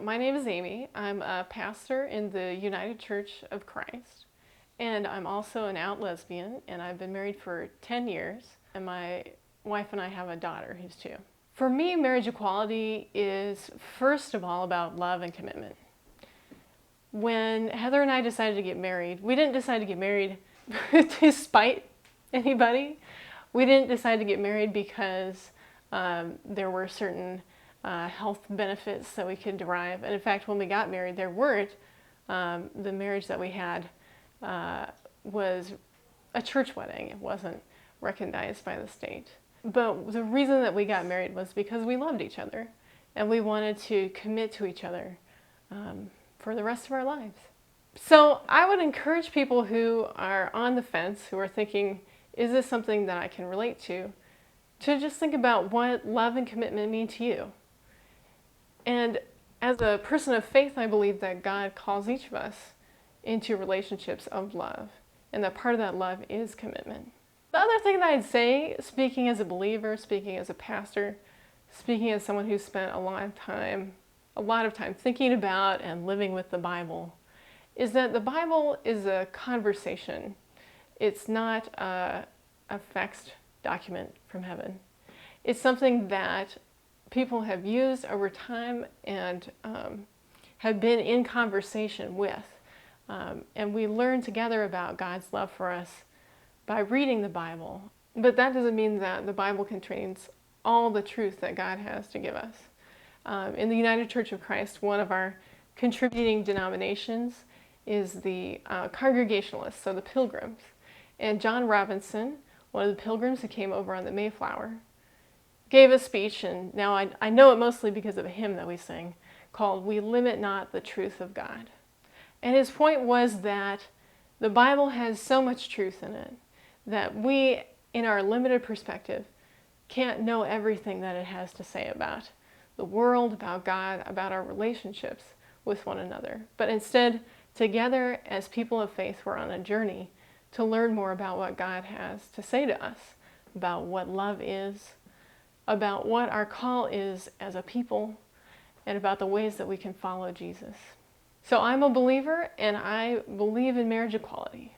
My name is Amy. I'm a pastor in the United Church of Christ, and I'm also an out lesbian, and I've been married for 10 years, and my wife and I have a daughter who's 2. For me, marriage equality is first of all about love and commitment. When Heather and I decided to get married, we didn't decide to get married to spite anybody. We didn't decide to get married because there were certain health benefits that we could derive. And in fact, when we got married, there weren't. The marriage that we had was a church wedding. It wasn't recognized by the state. But the reason that we got married was because we loved each other and we wanted to commit to each other for the rest of our lives. So I would encourage people who are on the fence, who are thinking, is this something that I can relate to just think about what love and commitment mean to you. And as a person of faith, I believe that God calls each of us into relationships of love, and that part of that love is commitment. The other thing that I'd say, speaking as a believer, speaking as a pastor, speaking as someone who's spent a lot of time thinking about and living with the Bible, is that the Bible is a conversation. It's not a faxed document from heaven. It's something that people have used over time and have been in conversation with. And we learn together about God's love for us by reading the Bible. But that doesn't mean that the Bible contains all the truth that God has to give us. In the United Church of Christ, one of our contributing denominations is the Congregationalists, so the Pilgrims. And John Robinson, one of the Pilgrims who came over on the Mayflower, gave a speech, and now I know it mostly because of a hymn that we sing, called "We Limit Not the Truth of God." And his point was that the Bible has so much truth in it that we, in our limited perspective, can't know everything that it has to say about the world, about God, about our relationships with one another. But instead, together as people of faith, we're on a journey to learn more about what God has to say to us, about what love is, about what our call is as a people, and about the ways that we can follow Jesus. So I'm a believer, and I believe in marriage equality.